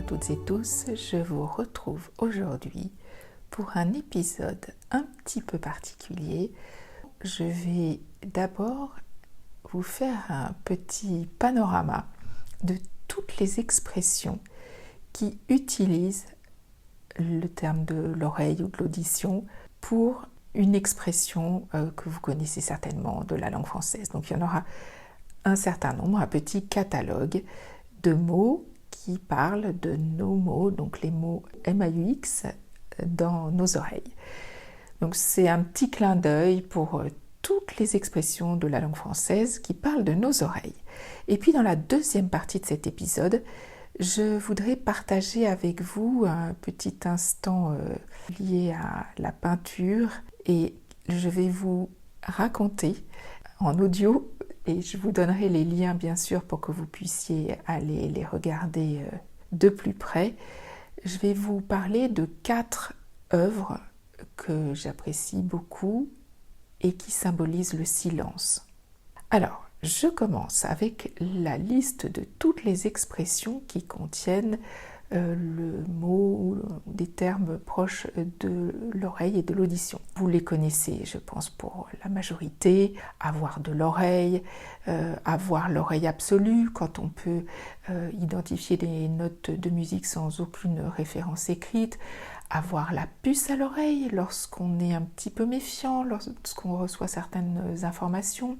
toutes et tous, je vous retrouve aujourd'hui pour un épisode un petit peu particulier. Je vais d'abord vous faire un petit panorama de toutes les expressions qui utilisent le terme de l'oreille ou de l'audition pour une expression que vous connaissez certainement de la langue française. Donc il y en aura un certain nombre, un petit catalogue de mots qui parlent de nos mots, donc les mots MAUX dans nos oreilles. Donc c'est un petit clin d'œil pour toutes les expressions de la langue française qui parlent de nos oreilles. Et puis dans la deuxième partie de cet épisode, je voudrais partager avec vous un petit instant lié à la peinture et je vais vous raconter en audio et je vous donnerai les liens bien sûr pour que vous puissiez aller les regarder de plus près. Je vais vous parler de 4 œuvres que j'apprécie beaucoup et qui symbolisent le silence. Alors, je commence avec la liste de toutes les expressions qui contiennent le mot ou des termes proches de l'oreille et de l'audition. Vous les connaissez, je pense, pour la majorité. Avoir de l'oreille, avoir l'oreille absolue, quand on peut identifier des notes de musique sans aucune référence écrite. Avoir la puce à l'oreille lorsqu'on est un petit peu méfiant, lorsqu'on reçoit certaines informations.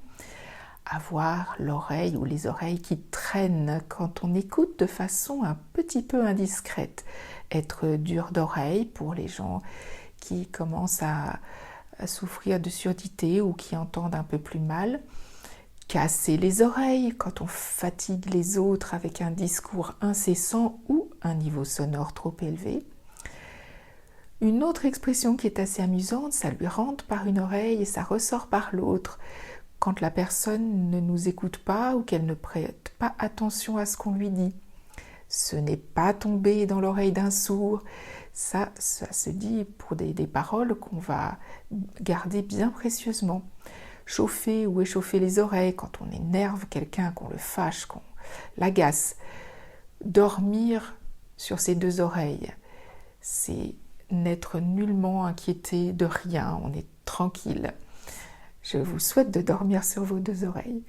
Avoir l'oreille ou les oreilles qui traînent quand on écoute de façon un petit peu indiscrète. Être dur d'oreille pour les gens qui commencent à souffrir de surdité ou qui entendent un peu plus mal. Casser les oreilles quand on fatigue les autres avec un discours incessant ou un niveau sonore trop élevé. Une autre expression qui est assez amusante, ça lui rentre par une oreille et ça ressort par l'autre. Quand la personne ne nous écoute pas ou qu'elle ne prête pas attention à ce qu'on lui dit. Ce n'est pas tombé dans l'oreille d'un sourd. Ça se dit pour des paroles qu'on va garder bien précieusement. Chauffer ou échauffer les oreilles quand on énerve quelqu'un, qu'on le fâche, qu'on l'agace. Dormir sur ses 2 oreilles, c'est n'être nullement inquiété de rien, on est tranquille. Je vous souhaite de dormir sur vos 2 oreilles.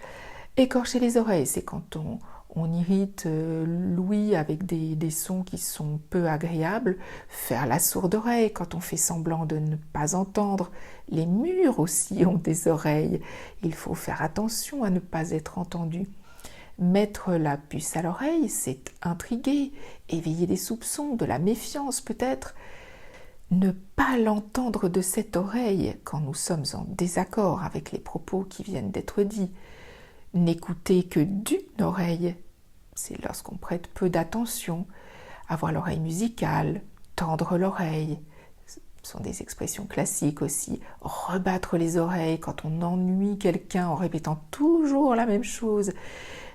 Écorcher les oreilles, c'est quand on irrite l'ouïe avec des sons qui sont peu agréables. Faire la sourde oreille quand on fait semblant de ne pas entendre. Les murs aussi ont des oreilles. Il faut faire attention à ne pas être entendu. Mettre la puce à l'oreille, c'est intriguer, éveiller des soupçons, de la méfiance peut-être. Ne pas l'entendre de cette oreille quand nous sommes en désaccord avec les propos qui viennent d'être dits. N'écouter que d'une oreille, c'est lorsqu'on prête peu d'attention. Avoir l'oreille musicale, tendre l'oreille, ce sont des expressions classiques aussi. Rebattre les oreilles quand on ennuie quelqu'un en répétant toujours la même chose.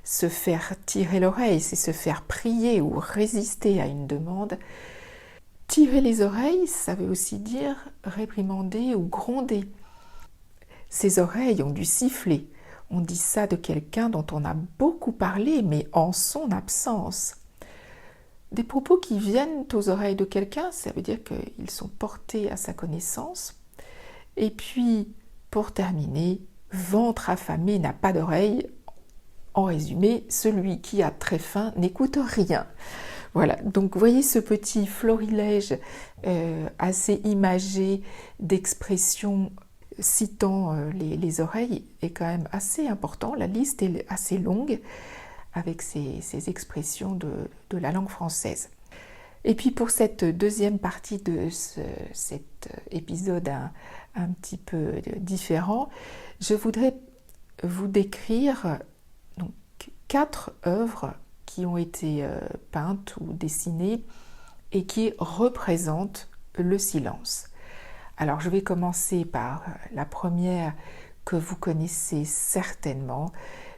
Se faire tirer l'oreille, c'est se faire prier ou résister à une demande. Tirer les oreilles, ça veut aussi dire réprimander ou gronder. Ses oreilles ont dû siffler. On dit ça de quelqu'un dont on a beaucoup parlé, mais en son absence. Des propos qui viennent aux oreilles de quelqu'un, ça veut dire qu'ils sont portés à sa connaissance. Et puis, pour terminer, ventre affamé n'a pas d'oreille. En résumé, celui qui a très faim n'écoute rien. Voilà, donc voyez ce petit florilège assez imagé d'expressions citant les oreilles est quand même assez important. La liste est assez longue avec ces expressions de la langue française. Et puis pour cette deuxième partie de cet épisode un petit peu différent, je voudrais vous décrire donc 4 œuvres qui ont été peintes ou dessinées et qui représentent le silence. Alors je vais commencer par la première que vous connaissez certainement,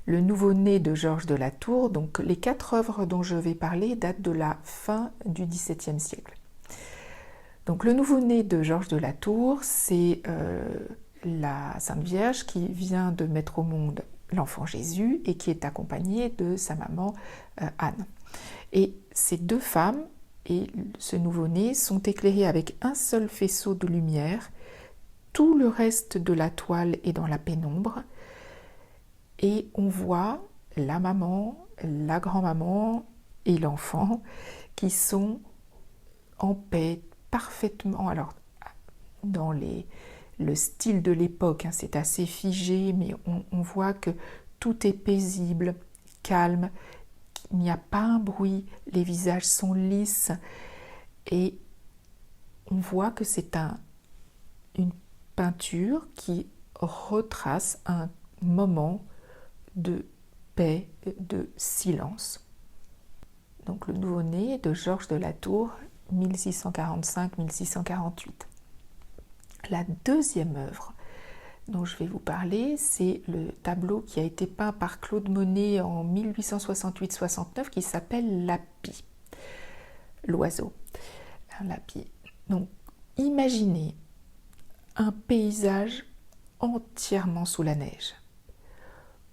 Le Nouveau-né de Georges de La Tour. Donc les 4 œuvres dont je vais parler datent de la fin du XVIIe siècle. Donc Le Nouveau-né de Georges de La Tour, c'est la Sainte Vierge qui vient de mettre au monde l'enfant Jésus et qui est accompagnée de sa maman Anne. Et ces 2 femmes et ce nouveau-né sont éclairés avec un seul faisceau de lumière. Tout le reste de la toile est dans la pénombre et on voit la maman, la grand-maman et l'enfant qui sont en paix, parfaitement. Alors, dans le style de l'époque, c'est assez figé, mais on voit que tout est paisible, calme, il n'y a pas un bruit, les visages sont lisses et on voit que c'est une peinture qui retrace un moment de paix, de silence. Donc le nouveau-né de Georges de la Tour, 1645-1648. La deuxième œuvre dont je vais vous parler, c'est le tableau qui a été peint par Claude Monet en 1868-69 qui s'appelle L'Api, l'oiseau, l'Api. Donc imaginez un paysage entièrement sous la neige.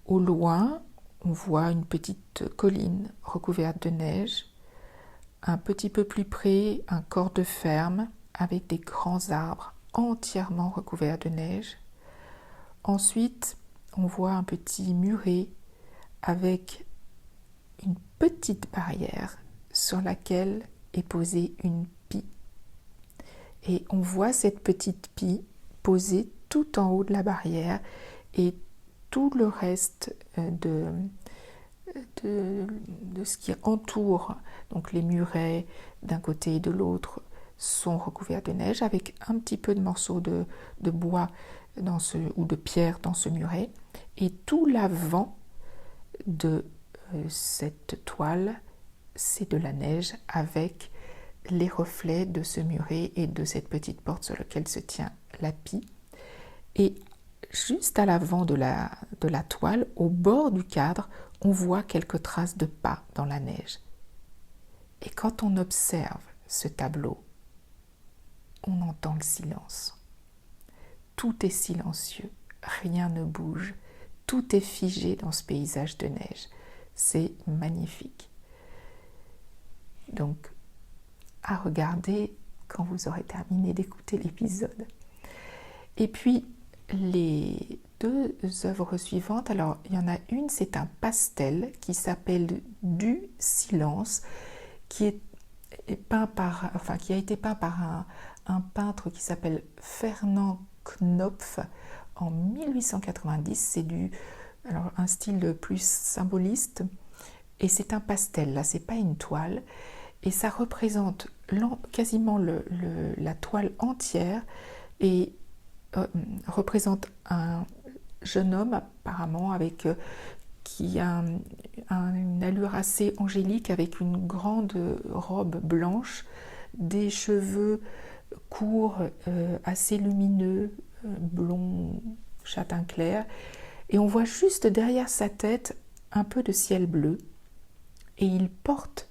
Au loin, on voit une petite colline recouverte de neige. Un petit peu plus près, un corps de ferme avec des grands arbres entièrement recouverts de neige. Ensuite, on voit un petit muret avec une petite barrière sur laquelle est posée une pie. Et on voit cette petite pie posée tout en haut de la barrière et tout le reste de ce qui entoure, donc les murets d'un côté et de l'autre, sont recouverts de neige avec un petit peu de morceaux de bois ou de pierre dans ce muret. Et tout l'avant de cette toile, c'est de la neige avec les reflets de ce muret et de cette petite porte sur laquelle se tient la pie. Et juste à l'avant de la toile, au bord du cadre, on voit quelques traces de pas dans la neige. Et quand on observe ce tableau, on entend le silence. Tout est silencieux, rien ne bouge, tout est figé dans ce paysage de neige. C'est magnifique. Donc, à regarder quand vous aurez terminé d'écouter l'épisode. Et puis, les deux œuvres suivantes, alors il y en a une, c'est un pastel qui s'appelle Du silence, qui a été peint par un peintre qui s'appelle Fernand Knopf en 1890. C'est un style plus symboliste et c'est un pastel, là c'est pas une toile, et ça représente quasiment la toile entière et représente un jeune homme apparemment qui a une allure assez angélique avec une grande robe blanche, des cheveux courts, assez lumineux, blond, châtain clair, et on voit juste derrière sa tête un peu de ciel bleu, et il porte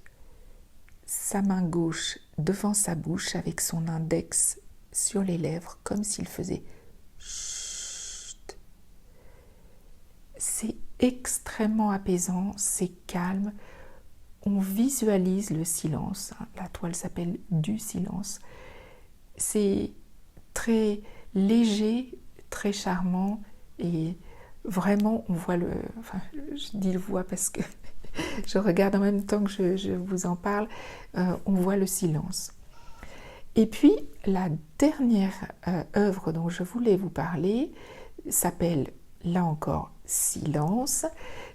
sa main gauche devant sa bouche avec son index sur les lèvres, comme s'il faisait chut. C'est extrêmement apaisant, c'est calme, on visualise le silence. La toile s'appelle Du silence. C'est très léger, très charmant et vraiment on voit je dis le voit parce que je regarde en même temps que je vous en parle, on voit le silence. Et puis la dernière œuvre dont je voulais vous parler s'appelle là encore Silence.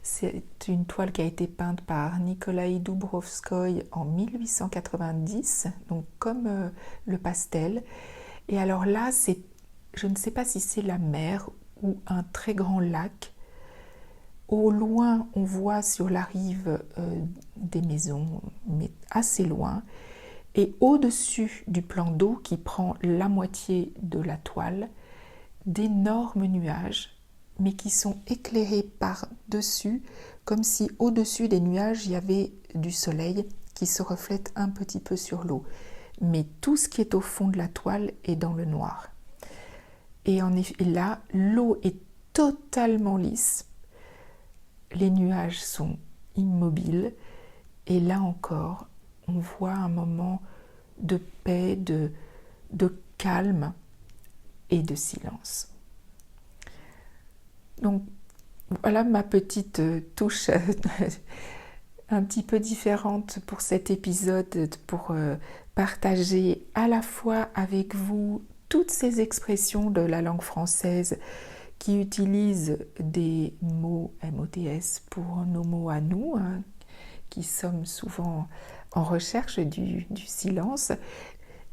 C'est une toile qui a été peinte par Nikolaï Doubrovskoï en 1890, donc comme le pastel. Et alors là, je ne sais pas si c'est la mer ou un très grand lac. Au loin, on voit sur la rive des maisons, mais assez loin. Et au-dessus du plan d'eau qui prend la moitié de la toile, d'énormes nuages, mais qui sont éclairés par-dessus, comme si au-dessus des nuages, il y avait du soleil qui se reflète un petit peu sur l'eau. Mais tout ce qui est au fond de la toile est dans le noir. Et en effet, là, l'eau est totalement lisse, les nuages sont immobiles, et là encore, on voit un moment de paix, de calme et de silence. Donc voilà ma petite touche un petit peu différente pour cet épisode, pour partager à la fois avec vous toutes ces expressions de la langue française qui utilisent des mots MOTS pour nos mots à nous, hein, qui sommes souvent en recherche du silence.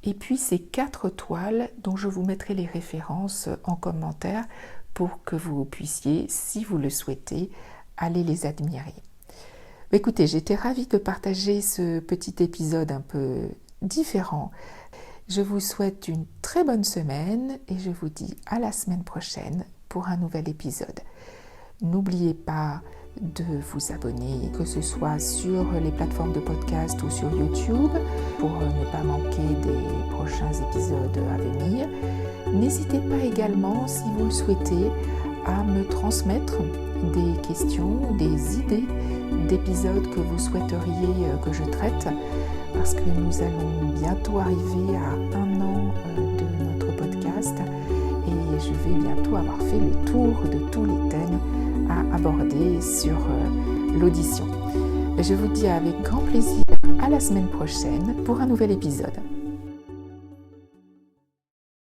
Et puis ces 4 toiles dont je vous mettrai les références en commentaire pour que vous puissiez, si vous le souhaitez, aller les admirer. Écoutez, j'étais ravie de partager ce petit épisode un peu différent. Je vous souhaite une très bonne semaine et je vous dis à la semaine prochaine pour un nouvel épisode. N'oubliez pas de vous abonner, que ce soit sur les plateformes de podcast ou sur YouTube, pour ne pas manquer des prochains épisodes à venir. N'hésitez pas également, si vous le souhaitez, à me transmettre des questions, des idées d'épisodes que vous souhaiteriez que je traite, parce que nous allons bientôt arriver à 1 an de notre podcast et je vais bientôt avoir fait le tour de tous les thèmes à aborder sur l'audition. Je vous dis avec grand plaisir à la semaine prochaine pour un nouvel épisode.